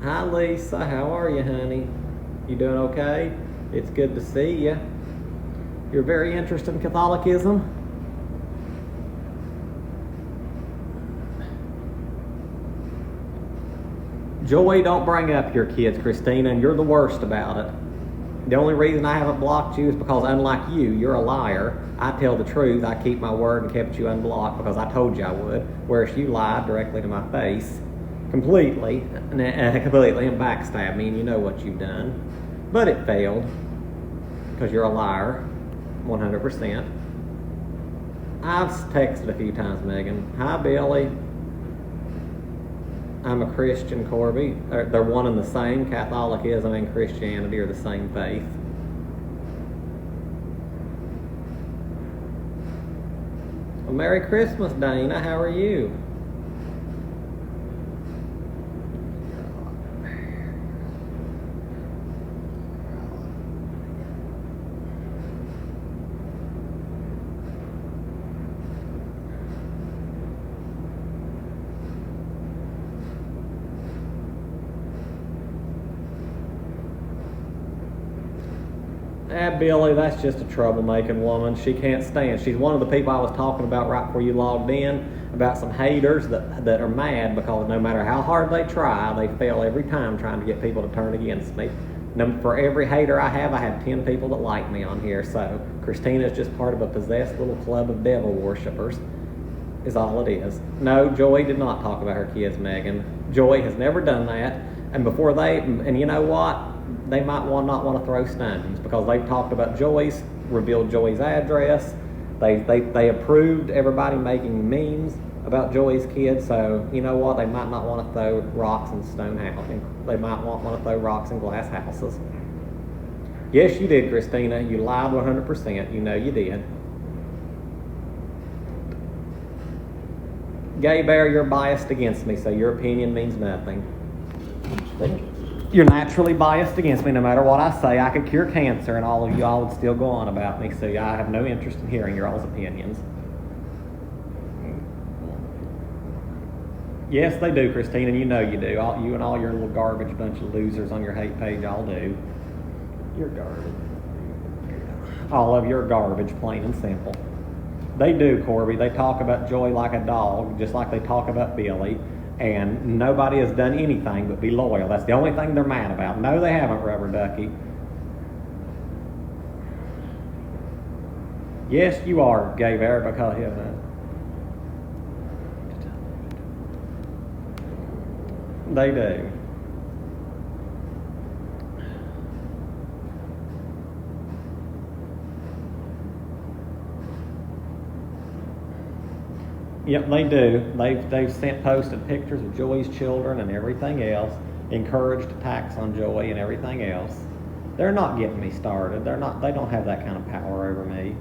S2: Hi Lisa, how are you, honey? You doing okay? It's good to see you. You're very interested in Catholicism? Joy, don't bring up your kids, Christina, and you're the worst about it. The only reason I haven't blocked you is because, unlike you, you're a liar. I tell the truth. I keep my word and kept you unblocked because I told you I would, whereas you lied directly to my face, completely and backstabbed me, and you know what you've done. But it failed because you're a liar, 100%. I've texted a few times, Megan. Hi, Billy. I'm a Christian, Corby. They're one and the same. Catholicism and Christianity are the same faith. Well, Merry Christmas, Dana. How are you? Billy, that's just a troublemaking woman. She can't stand. She's one of the people I was talking about right before you logged in, about some haters that are mad because no matter how hard they try, they fail every time trying to get people to turn against me. For every hater I have 10 people that like me on here. So Christina's just part of a possessed little club of devil worshippers is all it is. No, Joy did not talk about her kids, Megan. Joy has never done that. And and you know what? They might not want to throw stones because they've talked about Joyce, revealed Joy's address. They approved everybody making memes about Joy's kids. So you know what? They might not want to throw rocks in stone houses. They might want to throw rocks in glass houses. Yes, you did, Christina. You lied 100%. You know you did. Gay Bear, you're biased against me, so your opinion means nothing. You're naturally biased against me. No matter what I say, I could cure cancer, and all of y'all would still go on about me. So I have no interest in hearing your all's opinions. Yes, they do, Christine, and you know you do. You and all your little garbage bunch of losers on your hate page all do. You're garbage. All of you are garbage, plain and simple. They do, Corby. They talk about Joy like a dog, just like they talk about Billy. And nobody has done anything but be loyal. That's the only thing they're mad about. No, they haven't, Rubber Ducky. Yes, you are, Gay Bear, because they do. Yep, they do. They've sent posted pictures of Joy's children and everything else, encouraged attacks on Joy and everything else. They're not getting me started. They don't have that kind of power over me.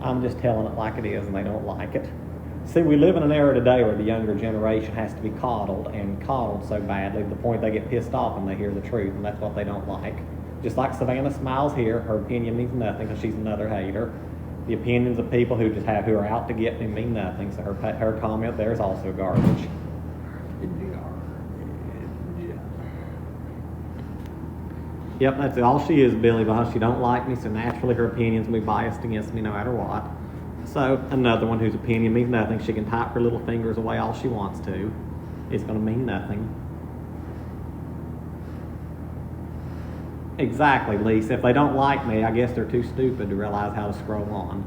S2: I'm just telling it like it is, and they don't like it. See, we live in an era today where the younger generation has to be coddled, and coddled so badly to the point they get pissed off when they hear the truth, and that's what they don't like. Just like Savannah Smiles here, her opinion means nothing because she's another hater. The opinions of people who are out to get me mean nothing, so her comment there is also garbage. Yep, that's all she is, Billy, because she don't like me, so naturally her opinions will be biased against me no matter what. So, another one whose opinion means nothing, she can type her little fingers away all she wants to. It's going to mean nothing. Exactly, Lisa. If they don't like me, I guess they're too stupid to realize how to scroll on.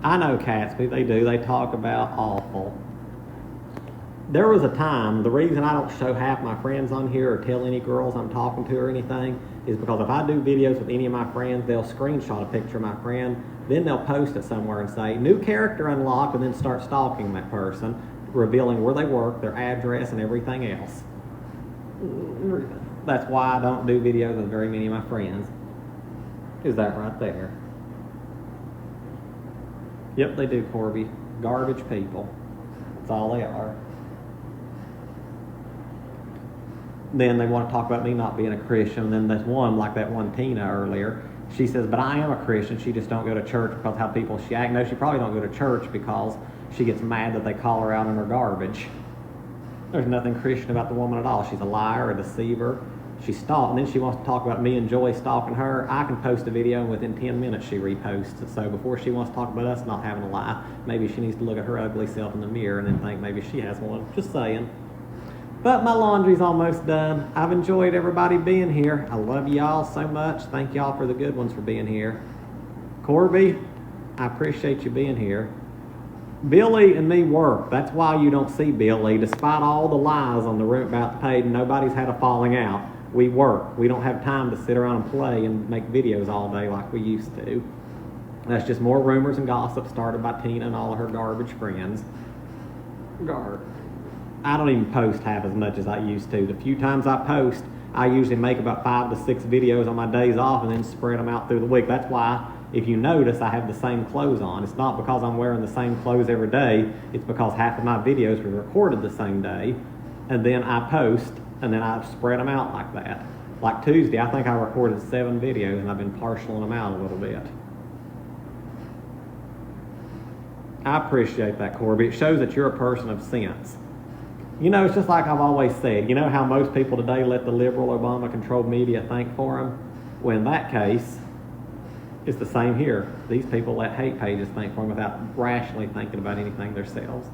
S2: I know Catsby, they do. They talk about awful. There was a time, the reason I don't show half my friends on here or tell any girls I'm talking to or anything is because if I do videos with any of my friends, they'll screenshot a picture of my friend, then they'll post it somewhere and say, new character unlocked, and then start stalking that person, revealing where they work, their address, and everything else. That's why I don't do videos with very many of my friends. Is that right there? Yep, they do, Corby. Garbage people. That's all they are. Then they want to talk about me not being a Christian. And then there's one, like that one Tina earlier. She says, but I am a Christian. She just don't go to church because how people she act. No, she probably don't go to church because she gets mad that they call her out on her garbage. There's nothing Christian about the woman at all. She's a liar, a deceiver. She stalked, and then she wants to talk about me and Joy stalking her. I can post a video, and within 10 minutes she reposts it. So before she wants to talk about us not having a lie, maybe she needs to look at her ugly self in the mirror and then think maybe she has one. Just saying. But my laundry's almost done. I've enjoyed everybody being here. I love y'all so much. Thank y'all for the good ones for being here. Corby, I appreciate you being here. Billy and me work. That's why you don't see Billy. Despite all the lies on the Root About the Page, nobody's had a falling out. We work. We don't have time to sit around and play and make videos all day like we used to. That's just more rumors and gossip started by Tina and all of her garbage friends. I don't even post half as much as I used to. The few times I post, I usually make about 5 to 6 videos on my days off and then spread them out through the week. That's why, if you notice, I have the same clothes on. It's not because I'm wearing the same clothes every day. It's because half of my videos were recorded the same day, and then I post, and then I spread them out like that. Like Tuesday, I think I recorded 7 videos, and I've been partialing them out a little bit. I appreciate that, Corby. It shows that you're a person of sense. You know, it's just like I've always said. You know how most people today let the liberal Obama-controlled media think for them? Well, in that case, it's the same here. These people let hate pages think for them without rationally thinking about anything themselves.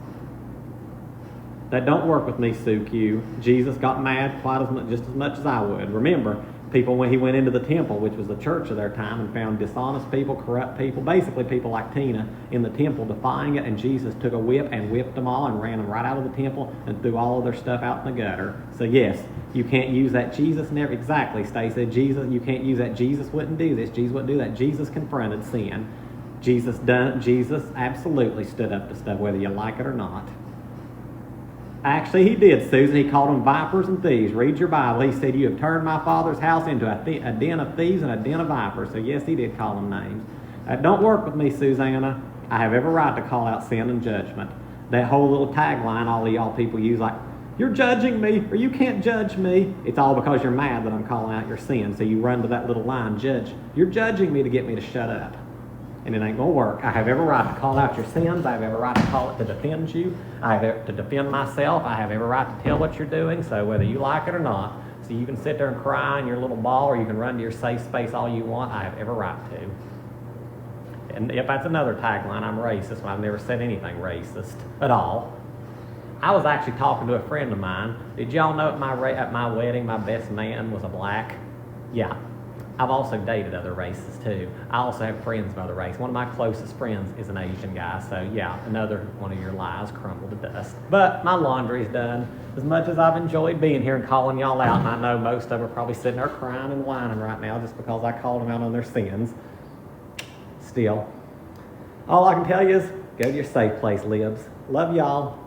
S2: That don't work with me, Sue Q. Jesus got mad just as much as I would. Remember, people when he went into the temple, which was the church of their time, and found dishonest people, corrupt people, basically people like Tina in the temple defying it, and Jesus took a whip and whipped them all and ran them right out of the temple and threw all of their stuff out in the gutter. So yes, you can't use that. Jesus never, exactly, Stacey, Jesus, you can't use that. Jesus wouldn't do this. Jesus wouldn't do that. Jesus confronted sin. Jesus absolutely stood up to stuff, whether you like it or not. Actually, he did, Susan. He called them vipers and thieves. Read your Bible. He said, you have turned my father's house into a den of thieves and a den of vipers. So, yes, he did call them names. Don't work with me, Susanna. I have every right to call out sin and judgment. That whole little tagline all of y'all people use, like, you're judging me or you can't judge me. It's all because you're mad that I'm calling out your sin. So you run to that little line, judge. You're judging me to get me to shut up. And it ain't gonna work. I have every right to call out your sins. I have every right to call it to defend you. I have to defend myself. I have every right to tell what you're doing, so whether you like it or not. So you can sit there and cry in your little ball, or you can run to your safe space all you want. I have every right to. And if that's another tagline, I'm racist. Well, I've never said anything racist at all. I was actually talking to a friend of mine. Did y'all know at my wedding, my best man was a black? Yeah. I've also dated other races too. I also have friends of other races. One of my closest friends is an Asian guy, so yeah, another one of your lies crumbled to dust. But my laundry's done. As much as I've enjoyed being here and calling y'all out, and I know most of them are probably sitting there crying and whining right now just because I called them out on their sins. Still, all I can tell you is go to your safe place, libs. Love y'all.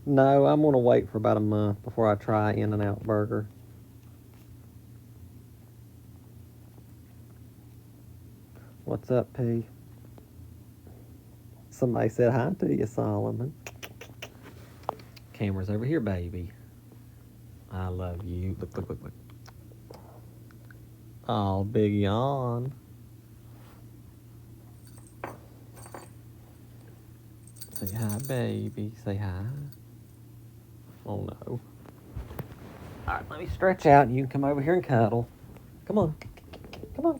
S2: No, I'm going to wait for about a month before I try In-N-Out Burger. What's up, P? Somebody said hi to you, Solomon. Camera's over here, baby. I love you. Look, look, look, look. Oh, big yawn. Say hi, baby. Say hi. Oh, no. All right, let me stretch out and you can come over here and cuddle. Come on. Come on.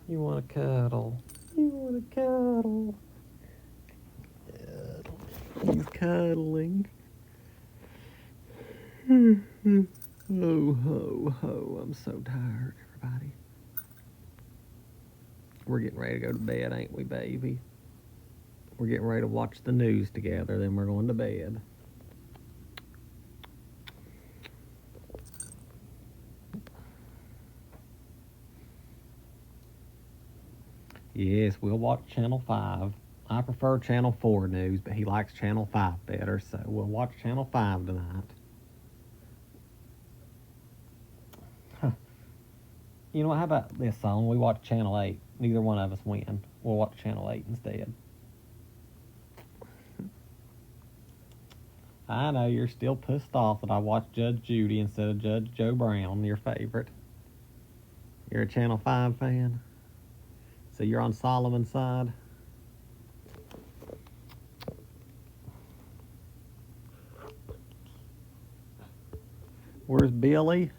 S2: You want to cuddle. You want to cuddle. He's cuddling. Oh, ho, ho. I'm so tired, everybody. We're getting ready to go to bed, ain't we, baby? We're getting ready to watch the news together, then we're going to bed. Yes, we'll watch Channel 5. I prefer Channel 4 news, but he likes Channel 5 better, so we'll watch Channel 5 tonight. Huh. You know, how about this song? We watch Channel 8. Neither one of us win. We'll watch Channel 8 instead. I know you're still pissed off that I watched Judge Judy instead of Judge Joe Brown, your favorite. You're a Channel 5 fan? So you're on Solomon's side? Where's Billy?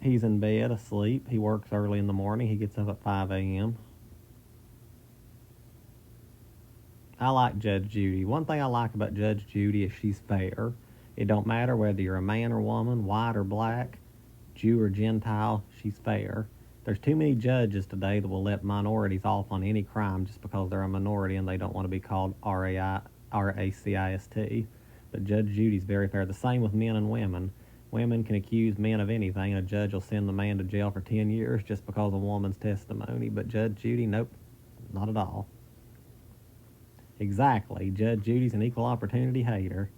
S2: He's in bed, asleep. He works early in the morning. He gets up at 5 a.m. I like Judge Judy. One thing I like about Judge Judy is she's fair. It don't matter whether you're a man or woman, white or black, Jew or Gentile, she's fair. There's too many judges today that will let minorities off on any crime just because they're a minority and they don't want to be called racist. But Judge Judy's very fair. The same with men and women. Women can accuse men of anything, and a judge will send the man to jail for 10 years just because of a woman's testimony. But Judge Judy, nope, not at all. Exactly. Judge Judy's an equal opportunity hater.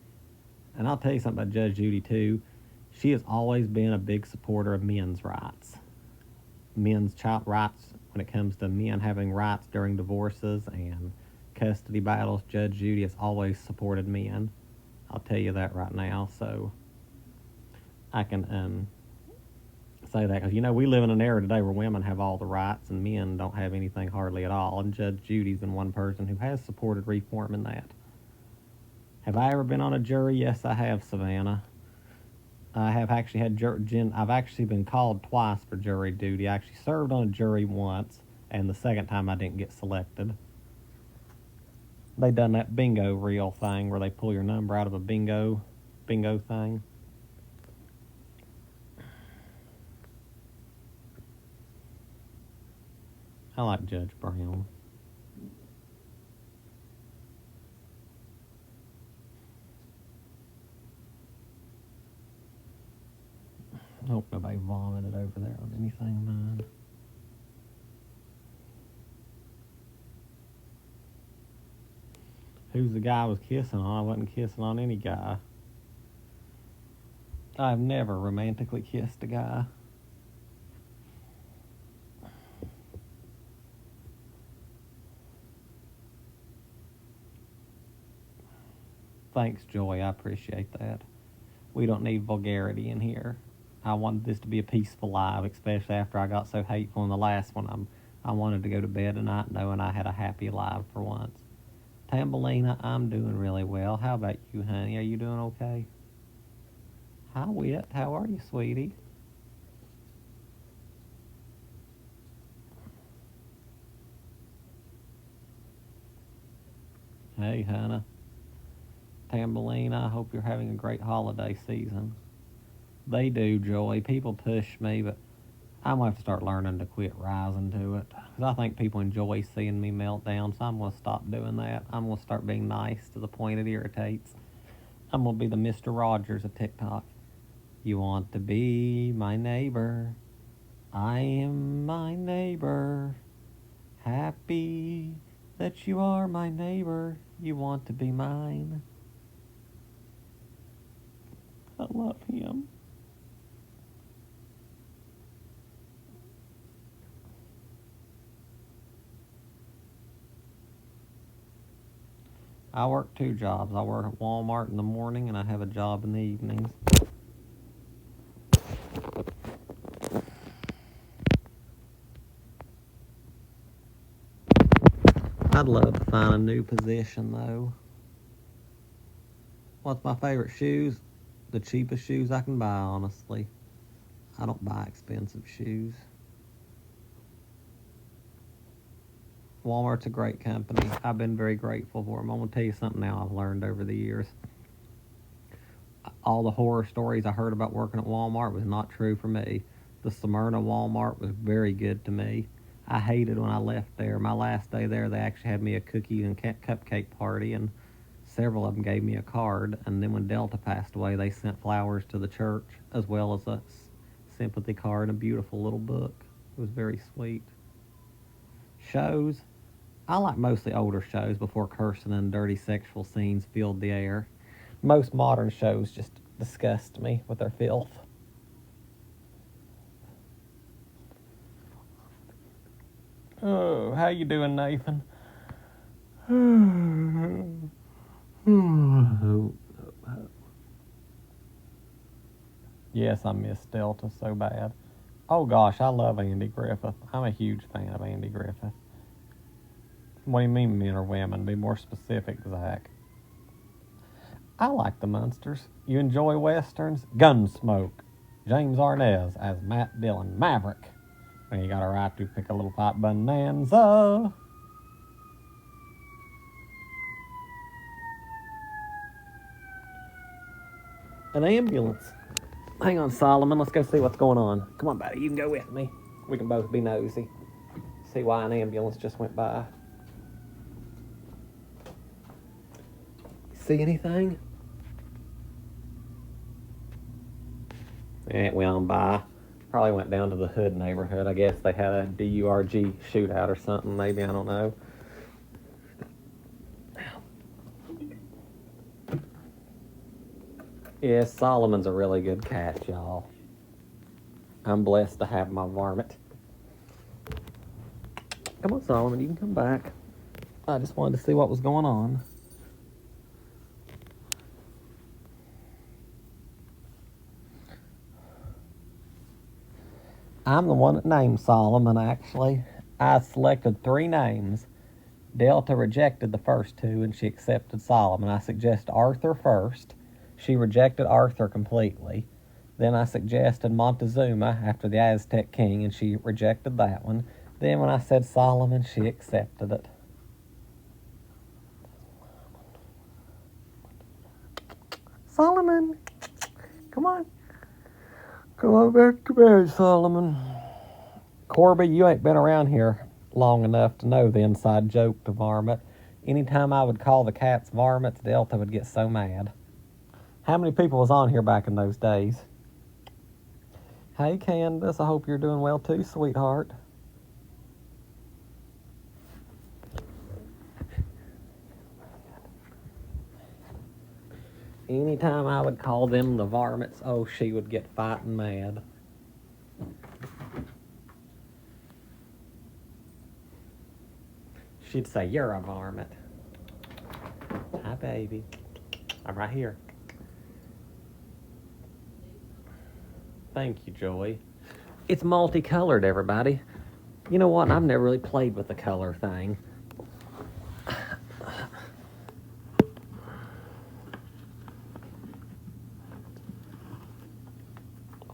S2: And I'll tell you something about Judge Judy, too. She has always been a big supporter of men's rights. Men's child rights when it comes to men having rights during divorces and custody battles. Judge Judy has always supported men. I'll tell you that right now. So I can say that because, you know, we live in an era today where women have all the rights and men don't have anything hardly at all. And Judge Judy's been one person who has supported reform in that. Have I ever been on a jury? Yes, I have, Savannah. I have actually had I've actually been called twice for jury duty. I actually served on a jury once, and the second time I didn't get selected. They done that bingo reel thing where they pull your number out of a bingo thing. I like Judge Brown. vomited over there on anything of mine. Who's the guy I was kissing on? I wasn't kissing on any guy. I've never romantically kissed a guy. Thanks, Joy. I appreciate that. We don't need vulgarity in here. I wanted this to be a peaceful live, especially after I got so hateful in the last one. I wanted to go to bed tonight knowing I had a happy live for once. Tambelina, I'm doing really well. How about you, honey? Are you doing okay? Hi, Wit. How are you, sweetie? Hey, Hannah. Tambelina, I hope you're having a great holiday season. They do, Joy. People push me, but I'm going to have to start learning to quit rising to it. Because I think people enjoy seeing me melt down, so I'm going to stop doing that. I'm going to start being nice to the point it irritates. I'm going to be the Mr. Rogers of TikTok. You want to be my neighbor. I am my neighbor. Happy that you are my neighbor. You want to be mine. I love him. I work 2 jobs. I work at Walmart in the morning and I have a job in the evenings. I'd love to find a new position though. What's my favorite shoes? The cheapest shoes I can buy, honestly. I don't buy expensive shoes. Walmart's a great company. I've been very grateful for them. I'm going to tell you something now I've learned over the years. All the horror stories I heard about working at Walmart was not true for me. The Smyrna Walmart was very good to me. I hated when I left there. My last day there, they actually had me a cookie and cupcake party, and several of them gave me a card. And then when Delta passed away, they sent flowers to the church, as well as a sympathy card and a beautiful little book. It was very sweet. Shows. I like mostly older shows before cursing and dirty sexual scenes filled the air. Most modern shows just disgust me with their filth. Oh, how you doing, Nathan? Yes, I miss Delta so bad. Oh gosh, I love Andy Griffith. I'm a huge fan of Andy Griffith. What do you mean, men or women? Be more specific, Zach. I like the Munsters. You enjoy Westerns? Gunsmoke. James Arnez as Matt Dillon. Maverick. When you got a right to pick a little fight bonanza. An ambulance. Hang on, Solomon. Let's go see what's going on. Come on, buddy. You can go with me. We can both be nosy. See why an ambulance just went by. See anything? It went on by. Probably went down to the Hood neighborhood. I guess they had a DURG shootout or something. Maybe, I don't know. Yes, Solomon's a really good cat, y'all. I'm blessed to have my varmint. Come on, Solomon, you can come back. I just wanted to see what was going on. I'm the one that named Solomon, actually. I selected 3 names. Delta rejected the first 2, and she accepted Solomon. I suggested Arthur first. She rejected Arthur completely. Then I suggested Montezuma after the Aztec king, and she rejected that one. Then when I said Solomon, she accepted it. Solomon! Come on. Come on back to bed, Solomon. Corby, you ain't been around here long enough to know the inside joke to varmint. Anytime I would call the cats varmints, Delta would get so mad. How many people was on here back in those days? Hey, Candace, I hope you're doing well too, sweetheart. Anytime I would call them the varmints, oh, she would get fighting mad. She'd say, "You're a varmint." Hi, baby. I'm right here. Thank you, Joy. It's multicolored, everybody. You know what? I've never really played with the color thing.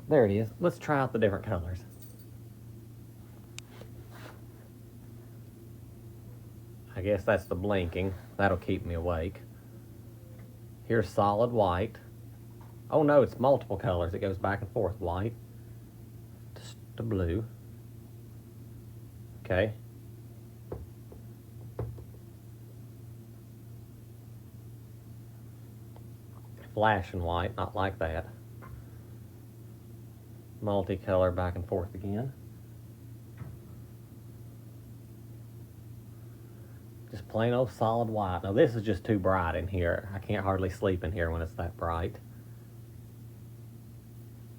S2: There it is. Let's try out the different colors. I guess that's the blinking. That'll keep me awake. Here's solid white. Oh no, it's multiple colors. It goes back and forth. White to blue. Okay. Flashing white, not like that. Multicolor back and forth again. Just plain old solid white. Now this is just too bright in here. I can't hardly sleep in here when it's that bright.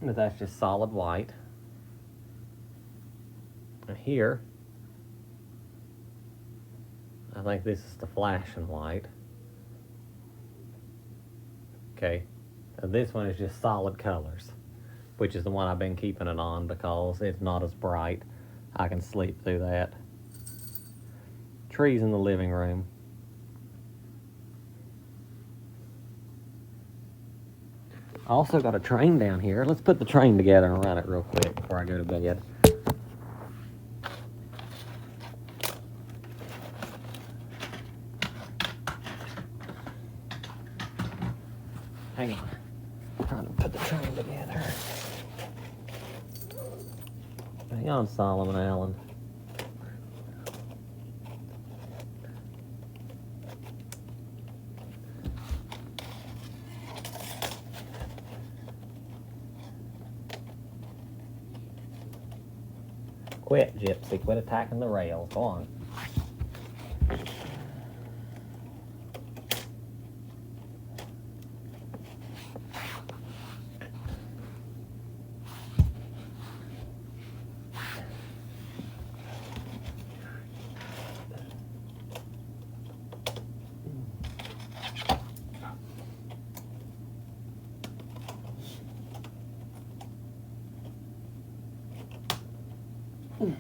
S2: But that's just solid white. And here, I think this is the flashing white. Okay, and this one is just solid colors, which is the one I've been keeping it on because it's not as bright. I can sleep through that. Trees in the living room. I also got a train down here. Let's put the train together and run it real quick before I go to bed. Hang on. I'm trying to put the train together. Hang on, Solomon Allen. Quit, Gypsy. Quit attacking the rails. Go on.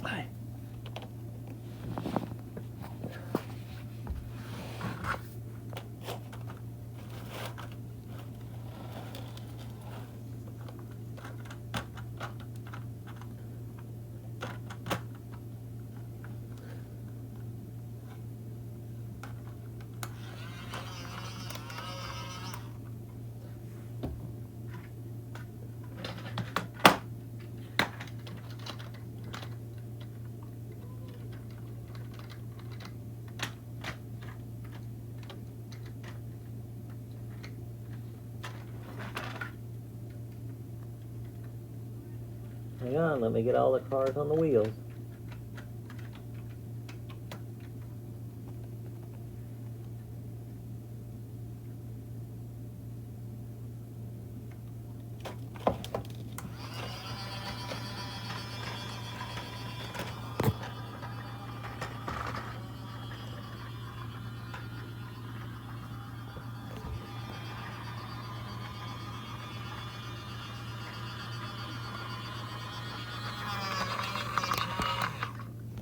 S2: Hi. Hang on, let me get all the cars on the wheels.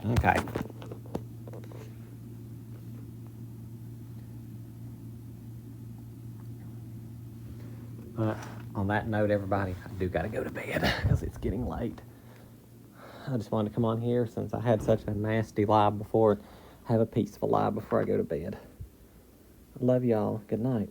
S2: Okay. But on that note, everybody, I do got to go to bed because it's getting late. I just wanted to come on here since I had such a nasty live before, have a peaceful live before I go to bed. I love y'all. Good night.